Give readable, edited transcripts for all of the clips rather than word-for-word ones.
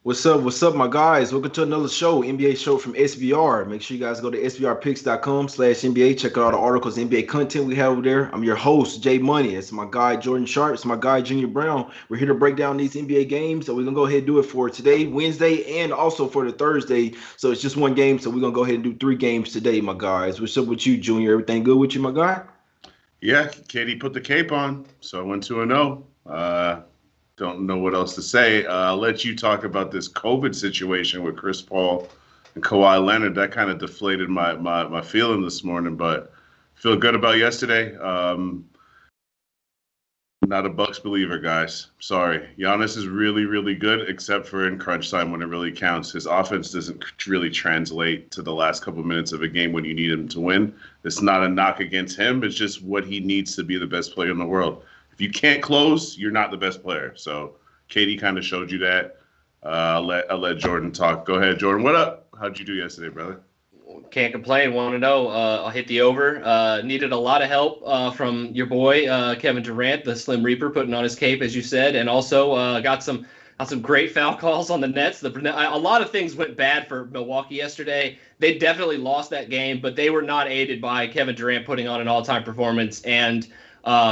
What's up, my guys? Welcome to another show, NBA show from SBR. Make sure you guys go to sbrpicks.com/NBA. Check out all the articles, NBA content we have over there. I'm your host, Jay Money. It's my guy, Jordan Sharp. It's my guy, Junior Browne. We're here to break down these NBA games. So we're going to go ahead and do it for today, Wednesday, and also for the Thursday. So it's just one game. So we're going to go ahead and do 3 games today, my guys. What's up with you, Junior? Everything good with you, my guy? Yeah, Katie put the cape on, so I went 2-0. Don't know what else to say. I'll let you talk about this COVID situation with Chris Paul and Kawhi Leonard. That kind of deflated my feeling this morning, but feel good about yesterday. Not a Bucks believer, guys. Sorry. Giannis is really, really good, except for in crunch time when it really counts. His offense doesn't really translate to the last couple of minutes of a game when you need him to win. It's not a knock against him. It's just what he needs to be the best player in the world. If you can't close, you're not the best player. So Katie kind of showed you that. I'll let Jordan talk. Go ahead, Jordan. What up? How'd you do yesterday, brother? Can't complain. Want to know? I'll hit the over. Needed a lot of help from your boy Kevin Durant, the Slim Reaper, putting on his cape, as you said, and also got some great foul calls on the Nets. A lot of things went bad for Milwaukee yesterday. They definitely lost that game, but they were not aided by Kevin Durant putting on an all-time performance and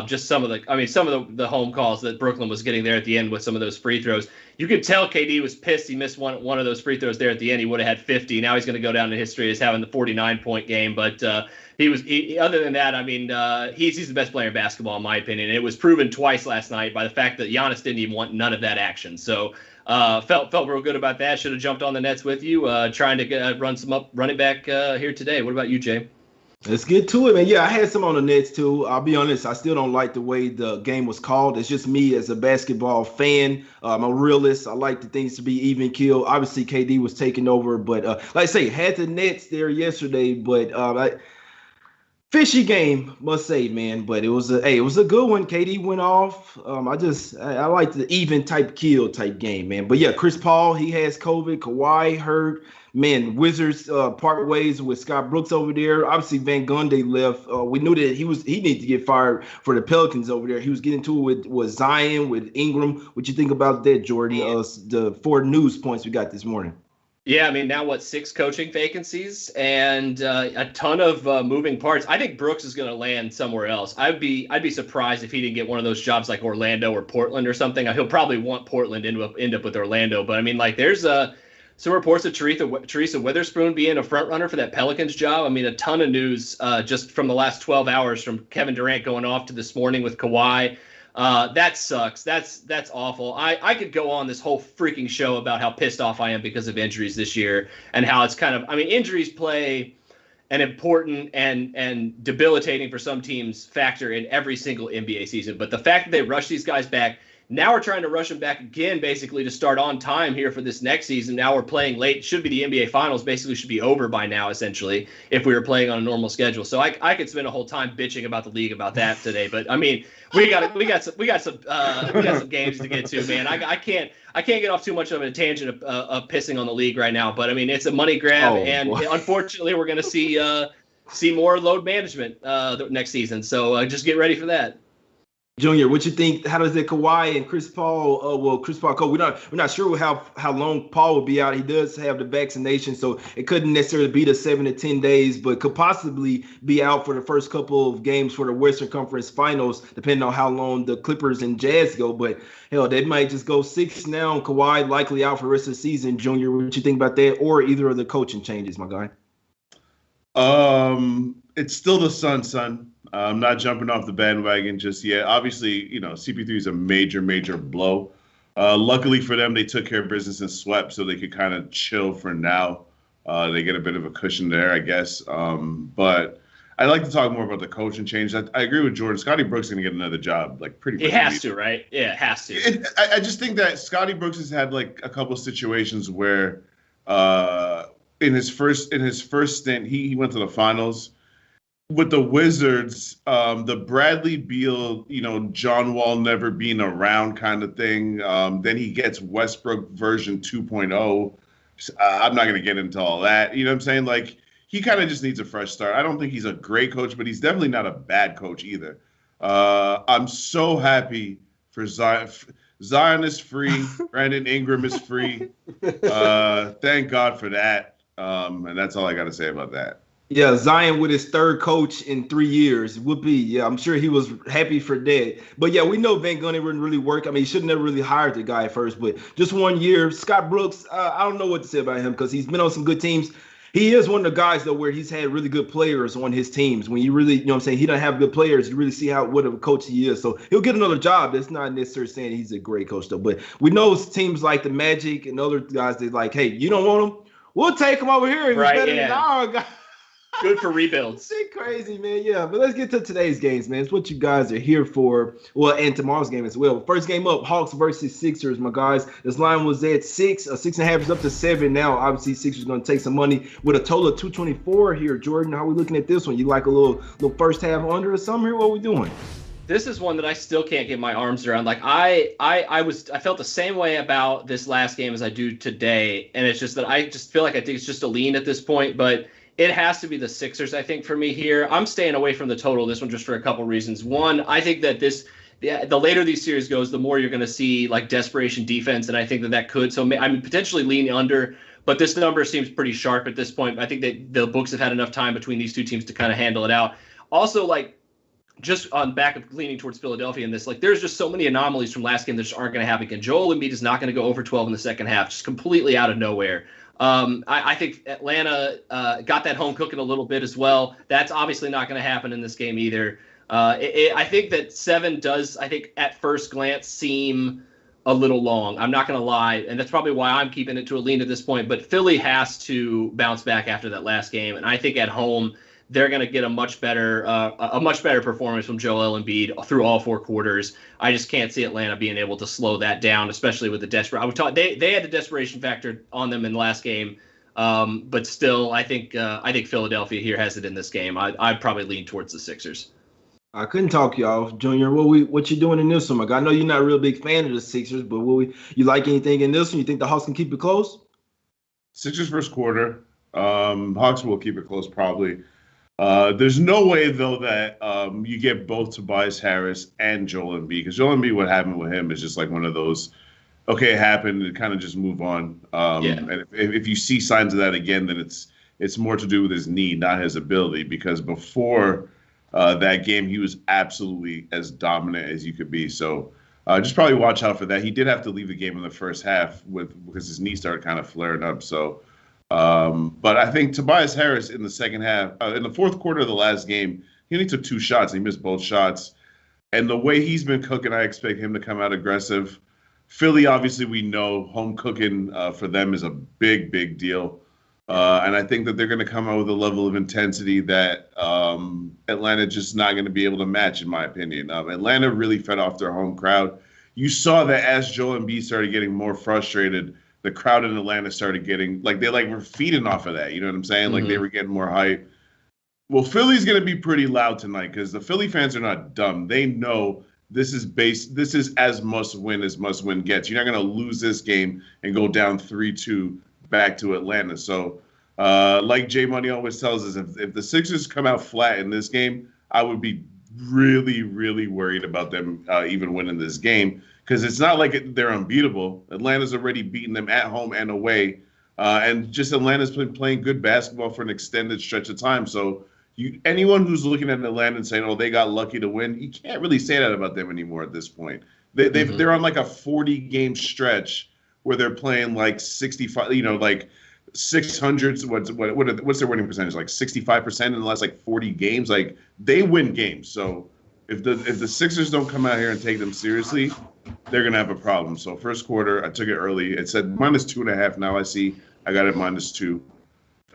just some of the home calls that Brooklyn was getting there at the end with some of those free throws. You could tell KD was pissed. He missed one of those free throws there at the end. He would have had 50. Now he's going to go down in history as having the 49-point game. But other than that, I mean, he's the best player in basketball, in my opinion. And it was proven twice last night by the fact that Giannis didn't even want none of that action. So felt real good about that. Should have jumped on the Nets with you, trying to run it back here today. What about you, Jay? Let's get to it, man. Yeah, I had some on the Nets too. I'll be honest, I still don't like the way the game was called. It's just me as a basketball fan. I'm a realist. I like the things to be even kill. Obviously, KD was taking over, but like I say, had the Nets there yesterday, but fishy game, must say, man. But it was a good one. KD went off. I like the even type kill type game, man. But yeah, Chris Paul, he has COVID. Kawhi hurt. Man, Wizards part ways with Scott Brooks over there. Obviously, Van Gundy left. We knew that he needed to get fired for the Pelicans over there. He was getting to it with Zion, with Ingram. What you think about that, Jordan? The 4 news points we got this morning. Yeah, I mean, now 6 coaching vacancies and a ton of moving parts. I think Brooks is going to land somewhere else. I'd be surprised if he didn't get one of those jobs like Orlando or Portland or something. He'll probably want Portland to end up with Orlando. But I mean, like, there's some reports of Teresa Witherspoon being a front runner for that Pelicans job. I mean, a ton of news just from the last 12 hours, from Kevin Durant going off to this morning with Kawhi. That sucks. That's awful. I could go on this whole freaking show about how pissed off I am because of injuries this year and how it's kind of, I mean, injuries play an important and debilitating for some teams factor in every single NBA season. But the fact that they rush these guys back, now we're trying to rush them back again, basically, to start on time here for this next season. Now we're playing late. Should be the NBA Finals. Basically, should be over by now, essentially, if we were playing on a normal schedule. So I could spend a whole time bitching about the league about that today. But I mean, we got some games to get to, man. I can't get off too much of a tangent of pissing on the league right now. But I mean, it's a money grab, and unfortunately, we're going to see more load management next season. So just get ready for that. Junior, what you think? How does it Kawhi and Chris Paul? Chris Paul, we're not sure how long Paul will be out. He does have the vaccination, so it couldn't necessarily be the 7 to 10 days, but could possibly be out for the first couple of games for the Western Conference Finals, depending on how long the Clippers and Jazz go. But hell, they might just go 6 now. Kawhi likely out for the rest of the season. Junior, what you think about that, or either of the coaching changes, my guy? It's still the son. I'm not jumping off the bandwagon just yet. Obviously, CP3 is a major blow. Luckily for them, they took care of business and swept, so they could kind of chill for now. They get a bit of a cushion there, I guess. But I'd like to talk more about the coaching change. I agree with Jordan. Scotty Brooks is going to get another job, like pretty much. It has to, right? Yeah, it has to. I just think that Scotty Brooks has had like a couple of situations where in his first stint, he went to the finals. With the Wizards, the Bradley Beal, John Wall never being around kind of thing. Then he gets Westbrook version 2.0. I'm not going to get into all that. You know what I'm saying? Like, he kind of just needs a fresh start. I don't think he's a great coach, but he's definitely not a bad coach either. I'm so happy for Zion. Zion is free. Brandon Ingram is free. Thank God for that. And that's all I got to say about that. Yeah, Zion with his third coach in 3 years would be. Yeah, I'm sure he was happy for that. But yeah, we know Van Gundy wouldn't really work. I mean, he should have never really hired the guy at first. But just 1 year, Scott Brooks, I don't know what to say about him because he's been on some good teams. He is one of the guys though where he's had really good players on his teams. When you really, you know what I'm saying, he doesn't have good players, you really see what of a coach he is. So he'll get another job. That's not necessarily saying he's a great coach though. But we know teams like the Magic and other guys, they're like, hey, you don't want him? We'll take him over here. He's better than our guy. Good for rebuilds. Shit crazy, man. Yeah, but let's get to today's games, man. It's what you guys are here for. Well, and tomorrow's game as well. First game up, Hawks versus Sixers, my guys. This line was at 6. 6.5 is up to 7 now. Obviously, Sixers going to take some money with a total of 224 here. Jordan, how are we looking at this one? You like a little first half under or something here? What are we doing? This is one that I still can't get my arms around. Like I felt the same way about this last game as I do today, and it's just that I just feel like I think it's just a lean at this point, but it has to be the Sixers, I think, for me here. I'm staying away from the total this one just for a couple reasons. One, I think that the later these series goes, the more you're going to see like desperation defense, and I think that could. So I mean, potentially lean under, but this number seems pretty sharp at this point. I think that the books have had enough time between these two teams to kind of handle it out. Also, like, just on back of leaning towards Philadelphia in this, like there's just so many anomalies from last game that just aren't going to happen again. Joel Embiid is not going to go over 12 in the second half, just completely out of nowhere. I think Atlanta got that home cooking a little bit as well. That's obviously not going to happen in this game either. I think that 7 does, I think, at first glance seem a little long. I'm not going to lie, and that's probably why I'm keeping it to a lean at this point. But Philly has to bounce back after that last game, and I think at home they're going to get a much better performance from Joel Embiid through all 4 quarters. I just can't see Atlanta being able to slow that down, especially with the they had the desperation factor on them in the last game, but still, I think Philadelphia here has it in this game. I'd probably lean towards the Sixers. I couldn't talk y'all, Junior. What you doing in this one? Like, I know you're not a real big fan of the Sixers, but you like anything in this one? You think the Hawks can keep it close? Sixers first quarter. Hawks will keep it close probably. There's no way, though, that you get both Tobias Harris and Joel Embiid, because Joel Embiid, what happened with him is just like one of those, okay, it happened, and kind of just move on. And if you see signs of that again, then it's more to do with his knee, not his ability, because before that game, he was absolutely as dominant as you could be. So just probably watch out for that. He did have to leave the game in the first half because his knee started kind of flaring up. So. But I think Tobias Harris in the second half, in the fourth quarter of the last game, he only took 2 shots. He missed both shots. And the way he's been cooking, I expect him to come out aggressive. Philly, obviously, we know home cooking for them is a big, big deal. And I think that they're going to come out with a level of intensity that Atlanta just not going to be able to match, in my opinion. Atlanta really fed off their home crowd. You saw that as Joel Embiid started getting more frustrated, the crowd in Atlanta started getting, like, they were feeding off of that. You know what I'm saying? Like, they were getting more hype. Well, Philly's going to be pretty loud tonight because the Philly fans are not dumb. They know this is as must-win as must-win gets. You're not going to lose this game and go down 3-2 back to Atlanta. So, like Jay Money always tells us, if the Sixers come out flat in this game, I would be really, really worried about them even winning this game. Because it's not like they're unbeatable. Atlanta's already beaten them at home and away. And just Atlanta's been playing good basketball for an extended stretch of time. So anyone who's looking at Atlanta and saying, oh, they got lucky to win, you can't really say that about them anymore at this point. They're on like a 40-game stretch where they're playing like 65, like 600s. What's their winning percentage? Like 65% in the last like 40 games. Like, they win games. So if the Sixers don't come out here and take them seriously, they're going to have a problem. So first quarter, I took it early. It said -2.5. Now I got it -2.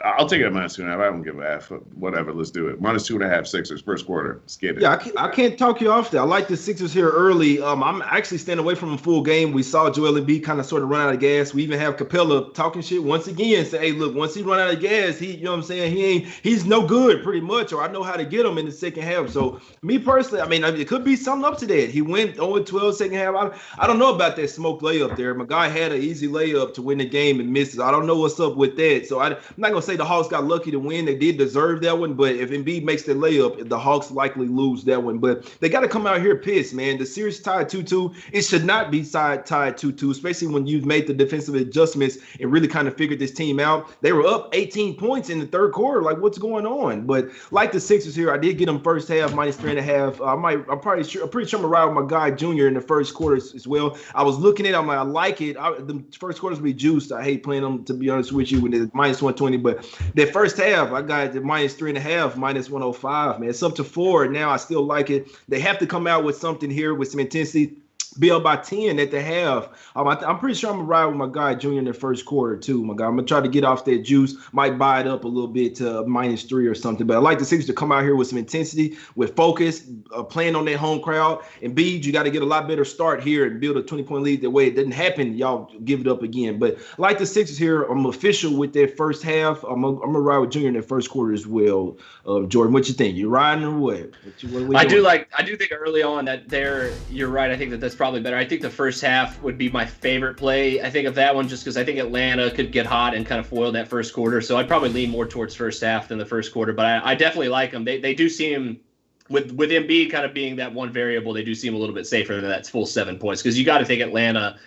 I'll take it at -2.5. I don't give a F. Whatever, let's do it. -2.5 Sixers first quarter. Let's get it. Yeah, I can't talk you off there. I like the Sixers here early. I'm actually staying away from a full game. We saw Joel Embiid kind of sort of run out of gas. We even have Capella talking shit once again. Say, hey, look, once he run out of gas, you know what I'm saying? He's no good pretty much, or I know how to get him in the second half. So me personally, I mean, it could be something up to that. He went 0-12 second half. I don't know about that smoke layup there. My guy had an easy layup to win the game and misses. I don't know what's up with that. So I'm not gonna say say the Hawks got lucky to win. They did deserve that one, but if Embiid makes the layup, the Hawks likely lose that one. But they got to come out here pissed, man. The series tied 2-2. It should not be tied 2-2, especially when you've made the defensive adjustments and really kind of figured this team out. They were up 18 points in the third quarter. Like, what's going on? But like the Sixers here, I did get them first half minus 3.5. I'm pretty sure I'm gonna ride with my guy Junior in the first quarter as well. I was looking at it, I'm like, I like it. The first quarters be juiced. I hate playing them, to be honest with you, when it's minus 120. But that first half, I got the minus 3.5, minus 105. Man, it's up to 4 now. I still like it. They have to come out with something here with some intensity. Be up by 10 at the half. I'm pretty sure I'm going to ride with my guy Junior in the first quarter, too, my guy. I'm going to try to get off that juice. Might buy it up a little bit to minus 3 or something. But I like the Sixers to come out here with some intensity, with focus, playing on their home crowd. And B, you got to get a lot better start here and build a 20-point lead. That way it doesn't happen, y'all give it up again. But I like the Sixers here. I'm official with that first half. I'm going to ride with Junior in the first quarter as well. Jordan, what you think? You riding or what? I do think early on that you're right. I think that's probably better. I think the first half would be my favorite play. I think of that one just because I think Atlanta could get hot and kind of foil that first quarter. So I'd probably lean more towards first half than the first quarter. But I definitely like them. They do seem, with Embiid kind of being that one variable, they do seem a little bit safer than that full 7 points. Because you got to think Atlanta.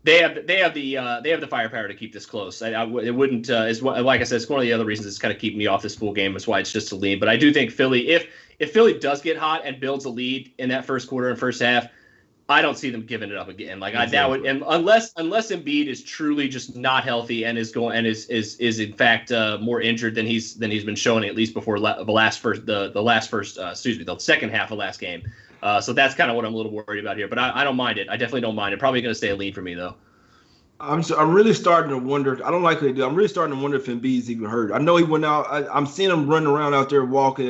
They have the firepower to keep this close. It wouldn't like I said, it's one of the other reasons it's kind of keeping me off this full game. That's why it's just a lean. But I do think Philly, if Philly does get hot and builds a lead in that first quarter and first half, I don't see them giving it up again. Like exactly. And unless Embiid is truly just not healthy and is in fact more injured than he's been showing, at least before the second half of last game. So that's kind of what I'm a little worried about here. But I don't mind it. I definitely don't mind it. Probably going to stay a lead for me though. I'm really starting to wonder. I don't like what they do. I'm really starting to wonder if Embiid's even hurt. I know he went out. I'm seeing him running around out there walking.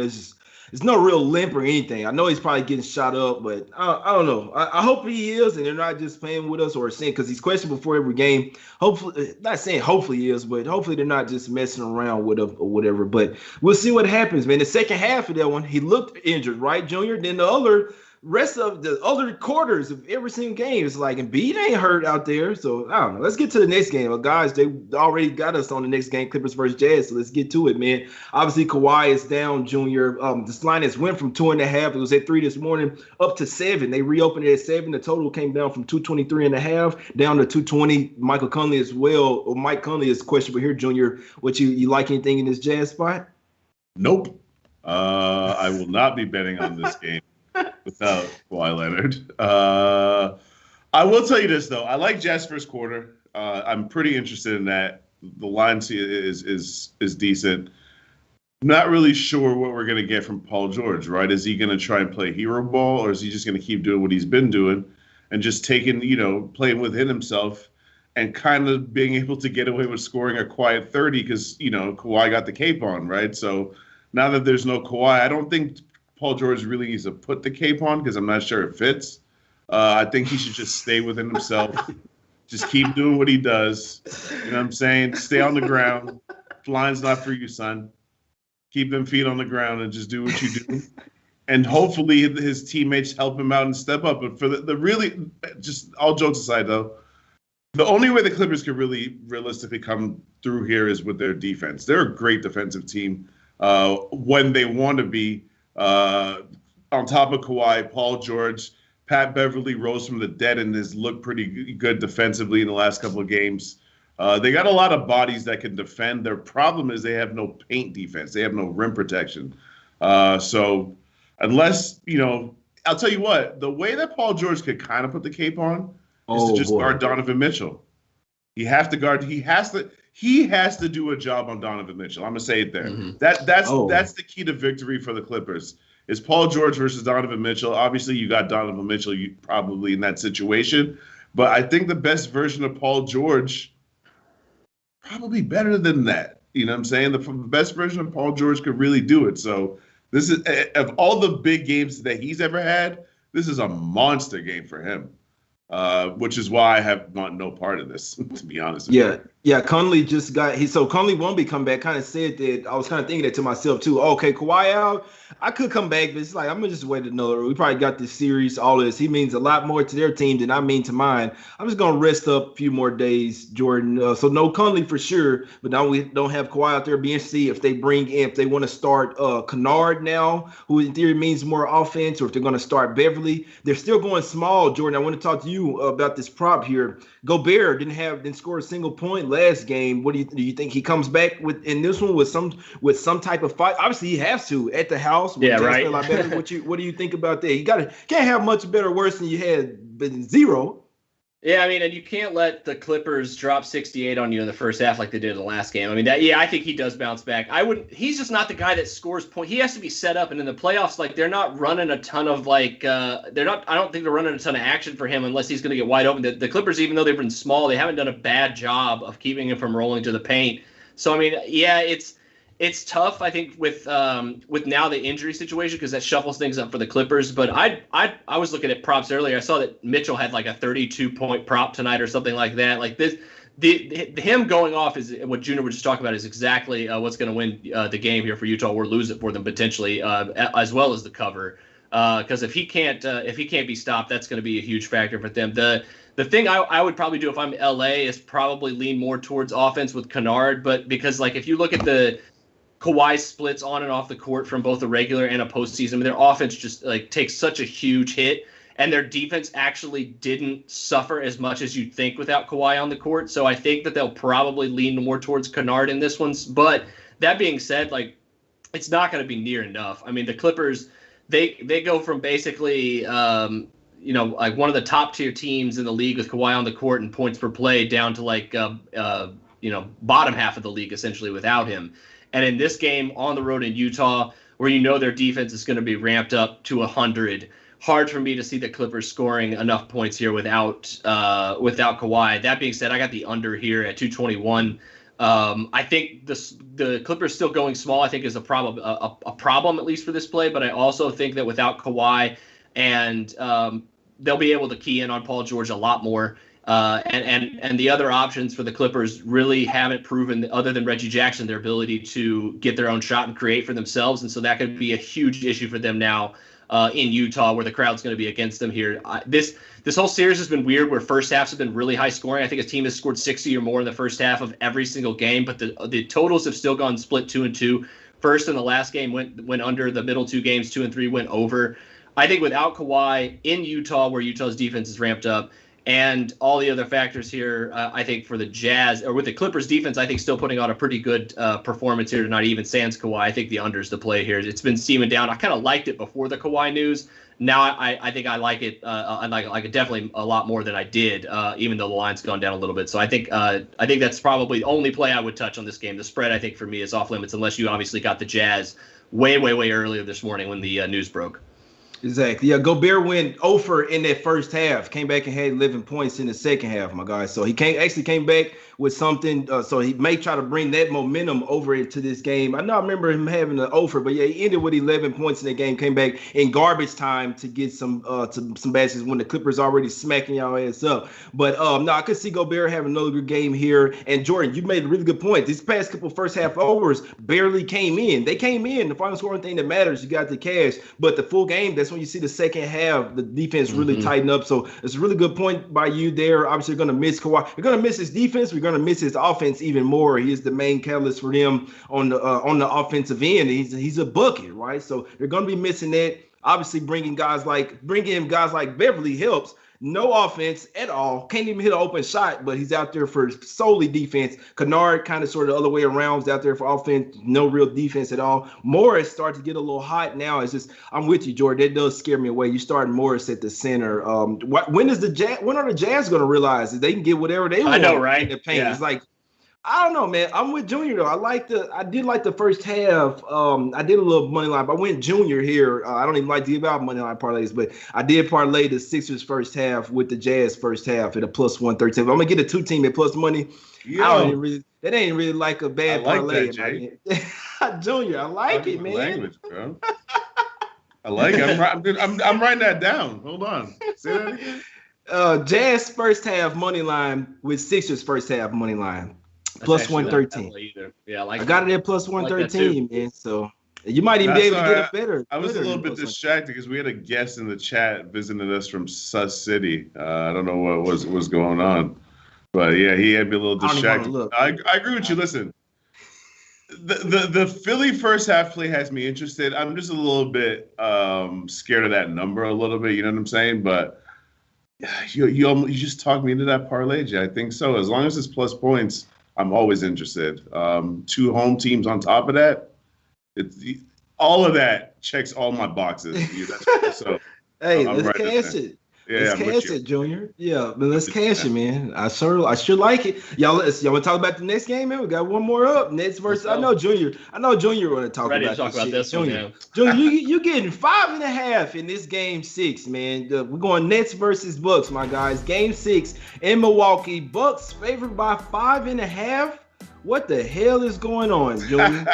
It's no real limp or anything. I know he's probably getting shot up, but I don't know. I hope he is, and they're not just playing with us or saying, because he's questioned before every game. Hopefully, not saying hopefully he is, but hopefully they're not just messing around with him or whatever. But we'll see what happens, man. The second half of that one, he looked injured, right, Junior? Then the rest of the other quarters of every single game, it's like Embiid ain't hurt out there. So I don't know. Let's get to the next game. Well, guys, they already got us on the next game, Clippers versus Jazz. So let's get to it, man. Obviously, Kawhi is down, Junior. This line has went from 2.5. It was at 3 this morning up to 7. They reopened it at 7. The total came down from 223.5 down to 220. Michael Conley as well. Or Mike Conley is questionable here, Junior. What you like anything in this Jazz spot? Nope. I will not be betting on this game without Kawhi Leonard. I will tell you this though. I like Jazz first quarter. I'm pretty interested in that. The line is decent. Not really sure what we're gonna get from Paul George, right? Is he gonna try and play hero ball, or is he just gonna keep doing what he's been doing and just taking, playing within himself and kind of being able to get away with scoring a quiet 30 because Kawhi got the cape on, right? So now that there's no Kawhi, I don't think Paul George really needs to put the cape on because I'm not sure it fits. I think he should just stay within himself. Just keep doing what he does. You know what I'm saying? Stay on the ground. Flying's not for you, son. Keep them feet on the ground and just do what you do. And hopefully his teammates help him out and step up. But for the really, just all jokes aside, though, the only way the Clippers could really realistically come through here is with their defense. They're a great defensive team when they want to be. On top of Kawhi, Paul George, Pat Beverly rose from the dead and has looked pretty good defensively in the last couple of games. They got a lot of bodies that can defend. Their problem is they have no paint defense. They have no rim protection. So unless, I'll tell you what, the way that Paul George could kind of put the cape on is to just guard Donovan Mitchell. He has to do a job on Donovan Mitchell. I'm gonna say it there. Mm-hmm. That's the key to victory for the Clippers. Is Paul George versus Donovan Mitchell. Obviously, you got Donovan Mitchell probably in that situation, but I think the best version of Paul George probably better than that. You know what I'm saying? The best version of Paul George could really do it. So this is, of all the big games that he's ever had, this is a monster game for him. Which is why I have no part of this, to be honest with you. Yeah, Conley just got so Conley won't be come back. Kind of said that I was kind of thinking that to myself too. Okay, Kawhi out, I could come back, but it's like I'm gonna just wait another. We probably got this series, all this. He means a lot more to their team than I mean to mine. I'm just gonna rest up a few more days, Jordan. So no Conley for sure, but now we don't have Kawhi out there. Be interested to see if they bring in, if they want to start Kennard now, who in theory means more offense, or if they're gonna start Beverly. They're still going small, Jordan. I want to talk to you about this prop here. Gobert didn't score a single point last game. What do you think he comes back with in this one with some type of fight? Obviously he has to at the house. Yeah, right. A lot better. What do you think about that? You can't have much better or worse than you had been zero. Yeah, I mean, and you can't let the Clippers drop 68 on you in the first half like they did in the last game. I mean, I think he does bounce back. He's just not the guy that scores points. He has to be set up, and in the playoffs, like they're not running a ton of I don't think they're running a ton of action for him unless he's going to get wide open. The Clippers, even though they've been small, they haven't done a bad job of keeping him from rolling to the paint. So I mean, yeah, it's tough, I think, with now the injury situation because that shuffles things up for the Clippers. But I was looking at props earlier. I saw that Mitchell had like a 32-point prop tonight or something like that. Like this, him going off is what Junior was just talking about is exactly what's going to win the game here for Utah or lose it for them potentially, as well as the cover. Because if he can't be stopped, that's going to be a huge factor for them. The thing I would probably do if I'm LA is probably lean more towards offense with Kennard, but because like if you look at the Kawhi splits on and off the court from both a regular and a postseason, I mean, their offense just like takes such a huge hit, and their defense actually didn't suffer as much as you'd think without Kawhi on the court. So I think that they'll probably lean more towards Kennard in this one. But that being said, like it's not going to be near enough. I mean, the Clippers they go from basically like one of the top tier teams in the league with Kawhi on the court and points per play down to like bottom half of the league essentially without him. And in this game on the road in Utah, where their defense is going to be ramped up to 100, hard for me to see the Clippers scoring enough points here without Kawhi. That being said, I got the under here at 221. I think the Clippers still going small, I think, is a problem at least for this play. But I also think that without Kawhi, and they'll be able to key in on Paul George a lot more. And the other options for the Clippers really haven't proven, other than Reggie Jackson, their ability to get their own shot and create for themselves. And so that could be a huge issue for them now in Utah, where the crowd's going to be against them here. This whole series has been weird, where first halves have been really high scoring. I think a team has scored 60 or more in the first half of every single game, but the totals have still gone split 2-2. First and the last game went under. The middle two games, 2 and 3, went over. I think without Kawhi in Utah, where Utah's defense is ramped up, and all the other factors here, I think for the Jazz, or with the Clippers defense, I think still putting on a pretty good performance here tonight, even sans Kawhi. I think the under's the play here. It's been steaming down. I kind of liked it before the Kawhi news. Now I think I like it. I like it definitely a lot more than I did, even though the line's gone down a little bit. So I think that's probably the only play I would touch on this game. The spread, I think, for me is off limits, unless you obviously got the Jazz way earlier this morning when the news broke. Exactly. Yeah, Gobert went over in that first half, came back and had 11 points in the second half, my guy. So he came back with something. So he may try to bring that momentum over into this game. I remember him having an over, but yeah, he ended with 11 points in that game, came back in garbage time to get some baskets when the Clippers already smacking y'all ass up. But no, I could see Gobert having another good game here. And Jordan, you made a really good point. These past couple first half overs barely came in. They came in. The final scoring thing that matters, you got the cash. But the full game, that's when you see the second half, the defense really tighten up. So it's a really good point by you there. Obviously, you're going to miss Kawhi. You're going to miss his defense. We're going to miss his offense even more. He is the main catalyst for them on the offensive end. He's a bucket, right? So they're going to be missing that. Obviously, bringing in guys like Beverly helps. No offense at all. Can't even hit an open shot, but he's out there for solely defense. Kennard kind of sort of the other way around. He's out there for offense, no real defense at all. Morris starts to get a little hot now. It's just, I'm with you, Jordan. That does scare me away. You start Morris at the center. When are the Jazz going to realize that they can get whatever they want? I know, right? In the paint? Yeah. It's like, I don't know, man. I'm with Junior though. I did like the first half. I did a little money line, but I went Junior here. I don't even like to give out money line parlays, but I did parlay the Sixers first half with the Jazz first half at a plus 113. I'm gonna get a 2-team at plus money. That ain't really like a bad parlay. That, Junior, I like it, man. Language, bro. I like it. I'm writing that down. Hold on. Say that again. Jazz first half money line with Sixers first half money line. plus 113. Yeah, I got it at plus 113, man. So you might even That's be able to get a better. I was a little bit distracted because we had a guest in the chat visiting us from Sus City. I don't know what was going on, but yeah, he had me a little distracted. I agree with you. Listen, the Philly first half play has me interested. I'm just a little bit scared of that number a little bit. You know what I'm saying? But you just talked me into that parlay, Jay. I think so. As long as it's plus points, I'm always interested. 2 home teams on top of that. All of that checks all my boxes. So hey, let's cash it. Yeah, let's cash it, Junior. Yeah, but let's cash it, man. I sure like it. Y'all want to talk about the next game, man? We got one more up. Nets versus. I know Junior want to talk about this one. Junior, you getting 5.5 in this game 6, man. We're going Nets versus Bucks, my guys. Game 6 in Milwaukee. Bucks favored by 5.5. What the hell is going on, Junior?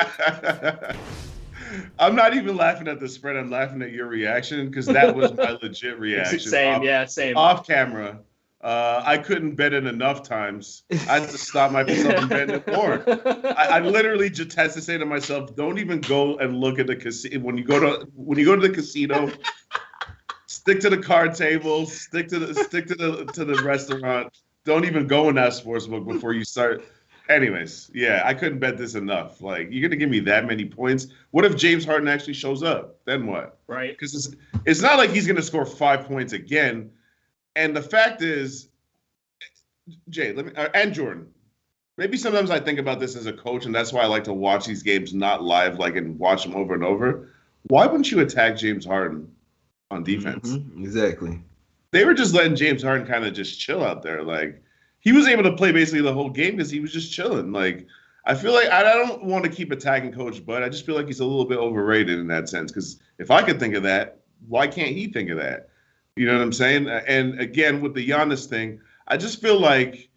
I'm not even laughing at the spread. I'm laughing at your reaction because that was my legit reaction. Same. Off camera, I couldn't bet it enough times. I had to stop myself from betting it more. I literally just had to say to myself, "Don't even go and look at the casino when you go to the casino. Stick to the card table. Stick to the restaurant. Don't even go in that sportsbook before you start." Anyways, yeah, I couldn't bet this enough. Like, you're gonna give me that many points. What if James Harden actually shows up? Then what? Right. Because it's not like he's gonna score 5 points again. And the fact is, Jay, and Jordan, maybe sometimes I think about this as a coach, and that's why I like to watch these games not live, and watch them over and over. Why wouldn't you attack James Harden on defense? Mm-hmm. Exactly. They were just letting James Harden kind of just chill out there, like. He was able to play basically the whole game because he was just chilling. Like, I feel like I don't want to keep attacking Coach Bud. I just feel like he's a little bit overrated in that sense. Because if I could think of that, why can't he think of that? You know what I'm saying? And again, with the Giannis thing, I just feel like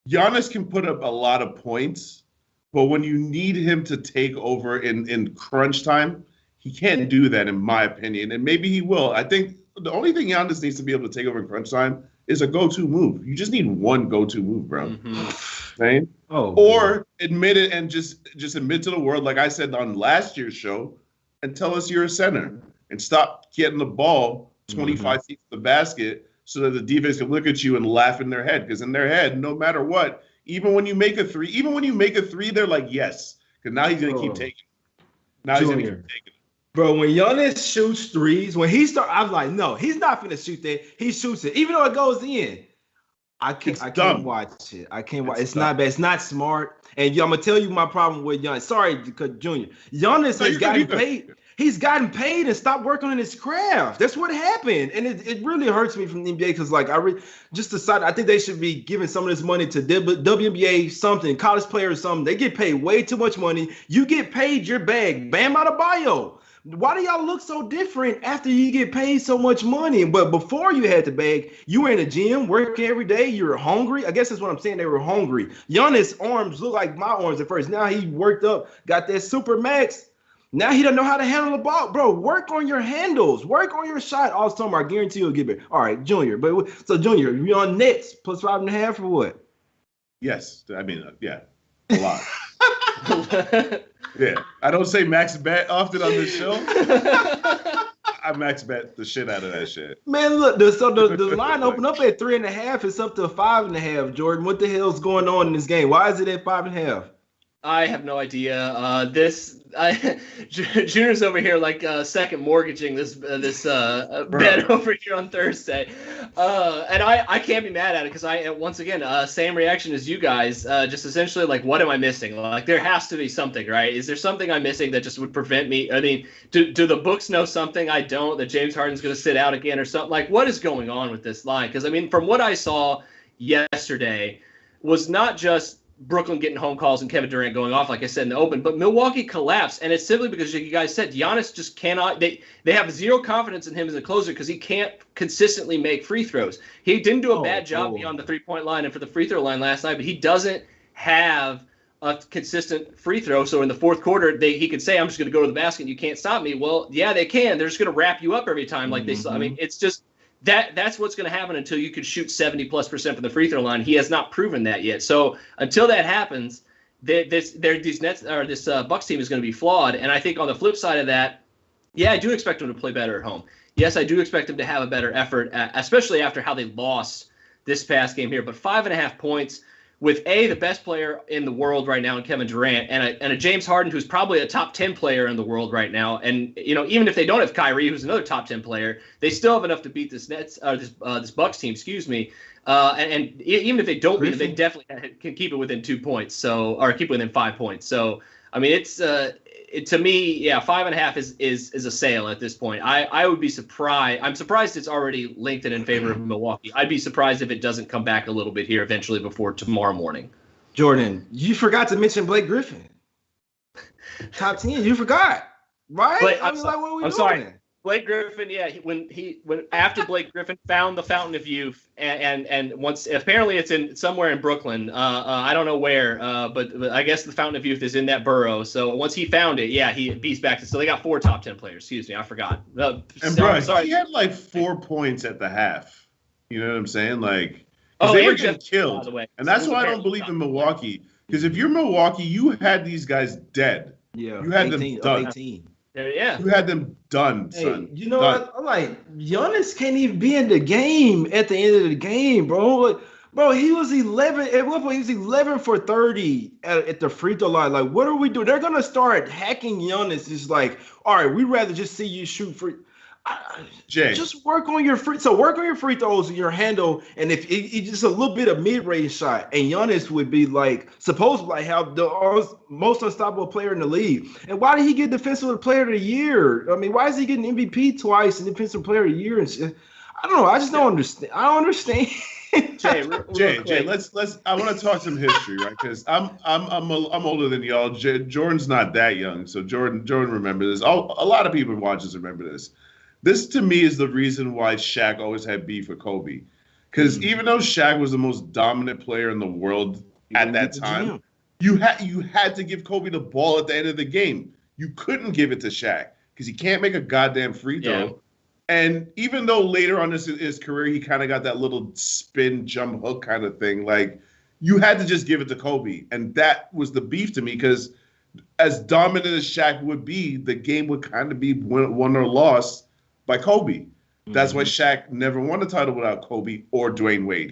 Giannis can put up a lot of points, but when you need him to take over in crunch time, he can't do that, in my opinion. And maybe he will. I think the only thing Giannis needs to be able to take over in crunch time is a go-to move. You just need one go-to move, bro. Mm-hmm. Right? Or admit it and just admit to the world, like I said on last year's show, and tell us you're a center and stop getting the ball 25 feet to the basket so that the defense can look at you and laugh in their head. Because in their head, no matter what, even when you make a three, they're like, yes. Because now he's going to keep taking it. Now he's going to keep taking it. Bro, when Giannis shoots threes, when he starts, I'm like, no, he's not going to shoot that. He shoots it. Even though it goes in, I can't watch it. I can't watch it. It's not bad. It's not smart. And I'm going to tell you my problem with Giannis. Sorry, Junior. Giannis has gotten paid. He's gotten paid and stopped working on his craft. That's what happened. And it really hurts me from the NBA because, like, just decided I think they should be giving some of this money to WNBA something, college players something. They get paid way too much money. You get paid your bag. Bam Adebayo. Why do y'all look so different after you get paid so much money? But before you had the bag, you were in the gym, working every day. You were hungry. I guess that's what I'm saying. They were hungry. Giannis' arms look like my arms at first. Now he worked up, got that super max. Now he doesn't know how to handle the ball. Bro, work on your handles. Work on your shot all summer. I guarantee you'll get better. All right, Junior. So, Junior, you on Nets plus 5.5 or what? Yes. I mean, yeah, a lot. Yeah, I don't say max bet often on this show. I max bet the shit out of that shit. Man, look, the line opened up at 3.5. It's up to 5.5. Jordan, what the hell's going on in this game? Why is it at 5.5? I have no idea. Junior's over here like second mortgaging this bet over here on Thursday, and I can't be mad at it because once again same reaction as you guys. Just essentially like, what am I missing? Like, there has to be something, right? Is there something I'm missing that just would prevent me? I mean, do the books know something I don't? That James Harden's going to sit out again or something? Like, what is going on with this line? Because I mean, from what I saw yesterday, was not just Brooklyn getting home calls and Kevin Durant going off, like I said in the open, but Milwaukee collapsed, and it's simply because, like you guys said, Giannis just cannot. They have zero confidence in him as a closer because he can't consistently make free throws. He didn't do a bad job beyond the 3-point line and for the free throw line last night, but he doesn't have a consistent free throw. So in the fourth quarter, he could say, "I'm just going to go to the basket, and you can't stop me." Well, yeah, they can. They're just going to wrap you up every time, like they saw. I mean, it's just. That's what's going to happen until you could shoot 70+% from the free throw line. He has not proven that yet. So until that happens, these Nets or this Bucks team is going to be flawed. And I think on the flip side of that, yeah, I do expect them to play better at home. Yes, I do expect them to have a better effort, especially after how they lost this past game here. But 5.5 points with the best player in the world right now in Kevin Durant and a James Harden who's probably a top 10 player in the world right now. And, even if they don't have Kyrie, who's another top 10 player, they still have enough to beat this Bucks team, and even if they don't beat it, they definitely can keep it within 2 points. Or keep it within 5 points. So, I mean, it's to me, 5.5 is a sale at this point. I would be surprised. I'm surprised it's already linked and in favor of Milwaukee. I'd be surprised if it doesn't come back a little bit here eventually before tomorrow morning. Jordan, you forgot to mention Blake Griffin. Top 10, you forgot, right? I'm sorry. Blake Griffin, when after Blake Griffin found the Fountain of Youth, and once apparently it's in somewhere in Brooklyn, I don't know where, but I guess the Fountain of Youth is in that borough. So once he found it, he's back. So they got 4 top 10 players. Excuse me, I forgot. He had like 4 points at the half. You know what I'm saying? Like, they were getting killed, by the way. And that's why I don't believe in Milwaukee. Because if you're Milwaukee, you had these guys dead. Yeah, you had them done. 18. Yeah, you had them done, son. You know what? I'm like, Giannis can't even be in the game at the end of the game, bro. Like, bro, he was 11 at one point. He was 11 for 30 at the free throw line. Like, what are we doing? They're gonna start hacking Giannis. It's like, all right, we'd rather just see you shoot free. Jay, just work on your free throws and your handle, and if it just a little bit of mid-range shot, and Giannis would be like supposedly have the most unstoppable player in the league. And why did he get Defensive Player of the Year? I mean, why is he getting MVP twice and Defensive Player of the Year? And I don't know. I just don't understand. I don't understand. Jay, let's. I want to talk some history, right? Because I'm older than y'all. Jordan's not that young, so Jordan remember this. A lot of people watching remember this. This, to me, is the reason why Shaq always had beef with Kobe. Because even though Shaq was the most dominant player in the world at that time, you had to give Kobe the ball at the end of the game. You couldn't give it to Shaq because he can't make a goddamn free throw. Yeah. And even though later on in his career, he kind of got that little spin jump hook kind of thing, like, you had to just give it to Kobe. And that was the beef to me because as dominant as Shaq would be, the game would kind of be won or lost by Kobe. That's why Shaq never won a title without Kobe or Dwayne Wade.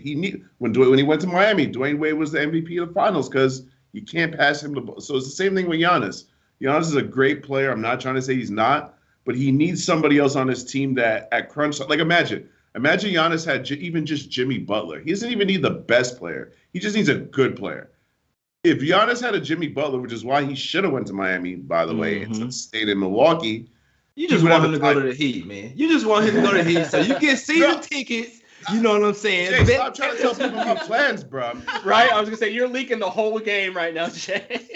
When he went to Miami, Dwayne Wade was the MVP of the finals because you can't pass him the ball. So it's the same thing with Giannis. Giannis is a great player. I'm not trying to say he's not, but he needs somebody else on his team that at crunch. Like imagine Giannis had even just Jimmy Butler. He doesn't even need the best player. He just needs a good player. If Giannis had a Jimmy Butler, which is why he should have went to Miami, by the way, and stayed in Milwaukee. You just want him to go to the Heat, man. You just want him to go to the Heat so you can see the tickets. You know what I'm saying? Jay, stop trying to tell people my plans, bro. Right? I was going to say, you're leaking the whole game right now, Jay.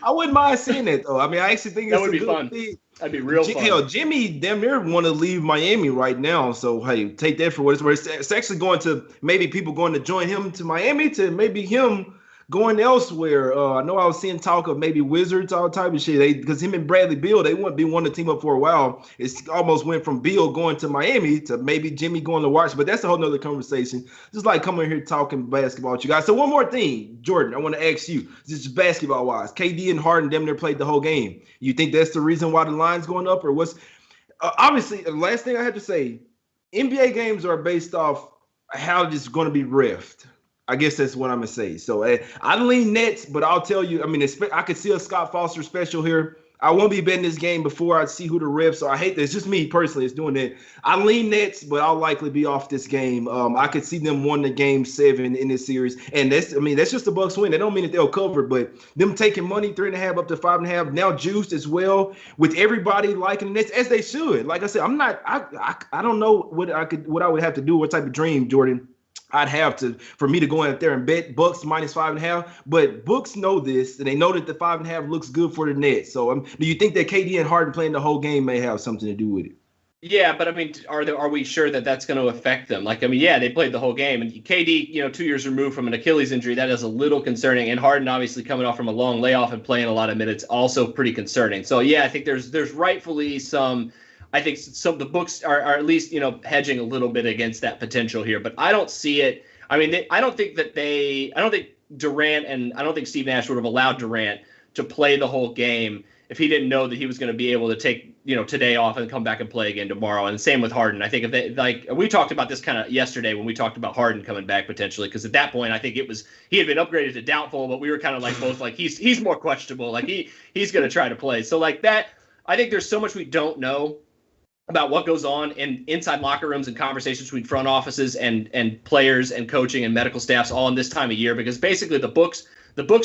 I wouldn't mind seeing it, though. I mean, I actually think that would be fun. That'd be real fun. Hell, Jimmy damn near want to leave Miami right now. So, hey, take that for what it's worth. It's actually going to maybe people going to join him to Miami to maybe him going elsewhere. I know I was seeing talk of maybe Wizards, all type of shit. Because him and Bradley Beal, they wouldn't be wanting to team up for a while. It's almost went from Beal going to Miami to maybe Jimmy going to Washington. But that's a whole nother conversation. Just like coming here talking basketball with you guys. So one more thing, Jordan, I want to ask you, just basketball-wise. KD and Harden damn near played the whole game. You think that's the reason why the line's going up? Or what's obviously, the last thing I have to say, NBA games are based off how it's going to be reffed. I guess that's what I'm going to say. So I lean Nets, but I'll tell you, I mean, I could see a Scott Foster special here. I won't be betting this game before I see who the refs. So I hate this. Just me personally is doing that. I lean Nets, but I'll likely be off this game. I could see them win the game 7 in this series. And that's just the Bucks win. That don't mean that they'll cover, but them taking money 3.5 up to 5.5, now juiced as well, with everybody liking the Nets as they should. Like I said, I don't know what I would have to do, what type of dream, Jordan, I'd have for me to go out there and bet Bucks minus 5.5. But books know this, and they know that the 5.5 looks good for the Nets. So do you think that KD and Harden playing the whole game may have something to do with it? Yeah, but I mean, are we sure that that's going to affect them? Like, I mean, yeah, they played the whole game, and KD, 2 years removed from an Achilles injury, that is a little concerning. And Harden, obviously, coming off from a long layoff and playing a lot of minutes, also pretty concerning. So yeah, I think there's rightfully some. I think some of the books are at least, hedging a little bit against that potential here, but I don't see it. I mean, I don't think Durant and I don't think Steve Nash would have allowed Durant to play the whole game if he didn't know that he was going to be able to take, today off and come back and play again tomorrow. And same with Harden. I think if they, like, we talked about this kind of yesterday when we talked about Harden coming back potentially, because at that point I think he had been upgraded to doubtful, but we were kind of like both like he's more questionable, like he's going to try to play. So like that, I think there's so much we don't know about what goes on inside locker rooms and conversations between front offices and players and coaching and medical staffs all in this time of year, because basically the book's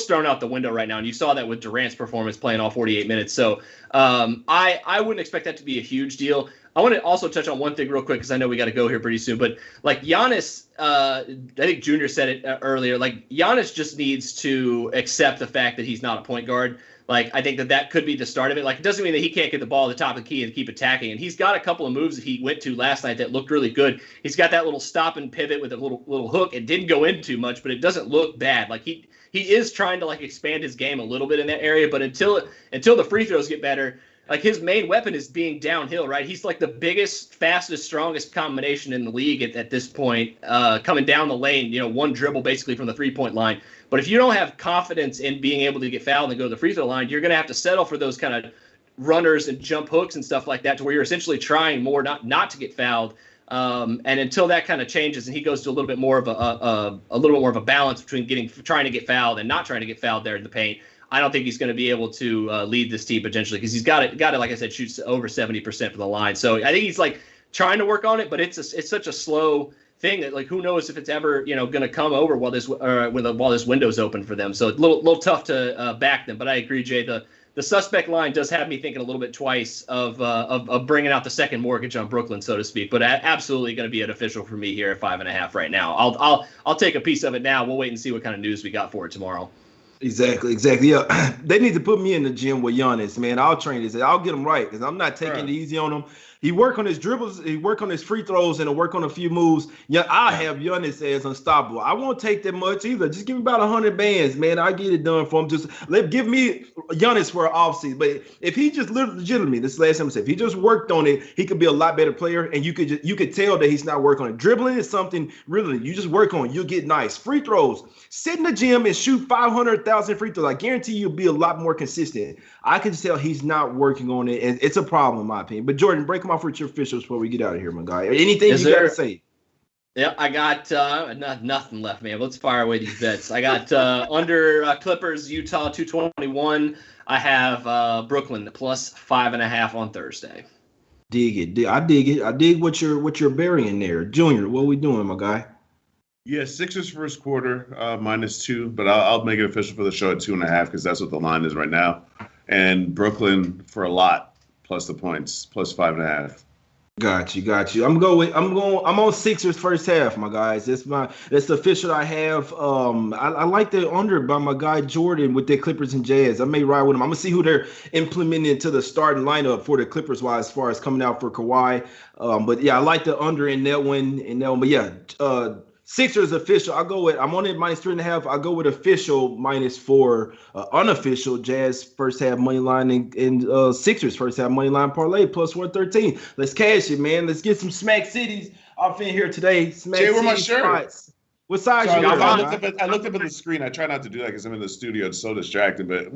thrown out the window right now, and you saw that with Durant's performance playing all 48 minutes. So I wouldn't expect that to be a huge deal. I want to also touch on one thing real quick because I know we got to go here pretty soon. But like Giannis, I think Junior said it earlier. Like Giannis just needs to accept the fact that he's not a point guard. Like I think that could be the start of it. Like it doesn't mean that he can't get the ball at the top of the key and keep attacking. And he's got a couple of moves that he went to last night that looked really good. He's got that little stop and pivot with a little hook. It didn't go in too much, but it doesn't look bad. Like he is trying to like expand his game a little bit in that area, but until the free throws get better, like his main weapon is being downhill, right? He's like the biggest, fastest, strongest combination in the league at this point, coming down the lane, one dribble basically from the 3-point line. But if you don't have confidence in being able to get fouled and go to the free throw line, you're going to have to settle for those kind of runners and jump hooks and stuff like that, to where you're essentially trying more not to get fouled. And until that kind of changes and he goes to a little bit more of a little bit more of a balance between trying to get fouled and not trying to get fouled there in the paint, I don't think he's going to be able to lead this team potentially, because he's got to, like I said, shoot over 70% from the line. So I think he's like trying to work on it, but it's such a slow thing that like who knows if it's ever going to come over while this window's open for them. So it's a little tough to back them. But I agree, Jay. The suspect line does have me thinking a little bit twice of bringing out the second mortgage on Brooklyn, so to speak. But absolutely going to be an official for me here at 5.5 right now. I'll take a piece of it now. We'll wait and see what kind of news we got for it tomorrow. Exactly. Yeah, they need to put me in the gym with Giannis, man. I'll train this. I'll get him right, because I'm not taking it easy on him. He work on his dribbles, he work on his free throws, and work on a few moves. Yeah, I have Giannis as unstoppable. I won't take that much either. Just give me about 100 bands, man. I get it done for him. Just give me Giannis for an offseason. But if he just legitimately, this is the last time I said, if he just worked on it, he could be a lot better player. And you could tell that he's not working on it. Dribbling is something really you just work on. You'll get nice. Free throws. Sit in the gym and shoot 500,000 free throws. I guarantee you'll be a lot more consistent. I can tell he's not working on it, and it's a problem in my opinion. But Jordan, break them off with your officials before we get out of here, my guy. Anything you got to say? Yeah, I got nothing left, man. Let's fire away these bets. I got under Clippers, Utah 221. I have Brooklyn plus 5.5 on Thursday. Dig it. I dig it. I dig what you're burying there. Junior, what we doing, my guy? Yeah, Sixers first quarter -2, but I'll make it official for the show at 2.5 because that's what the line is right now. And Brooklyn for a lot plus the points plus 5.5. Got you. I'm on Sixers first half, my guys. That's the official I have. I like the under by my guy Jordan with the Clippers and Jazz. I may ride with them. I'm gonna see who they're implementing into the starting lineup for the Clippers wise, as far as coming out for Kawhi. But yeah, I like the under in that one. But yeah, Sixers official. I'm on it -3.5. I'll go with official -4. Unofficial Jazz first half money line and Sixers first half money line parlay plus 113. Let's cash it, man. Let's get some Smack Cities off in here today. Smack Jay, where my City shirt? Spots. What size you got? got? I looked up at the screen. I try not to do that because I'm in the studio. It's so distracting. But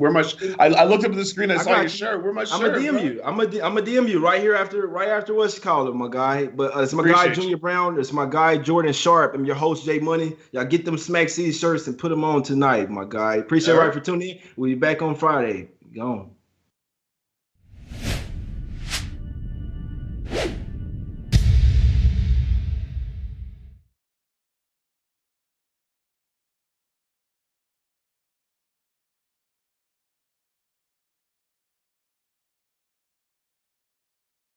I looked up at the screen. I saw your shirt. Where my shirt? I'm gonna DM you. I'm gonna DM you right after what you call it, my guy. But it's my guy Junior Browne. It's my guy Jordan Sharp. I'm your host Jay Money. Y'all get them Smack City shirts and put them on tonight, my guy. Appreciate it for tuning in. We'll be back on Friday. Go on.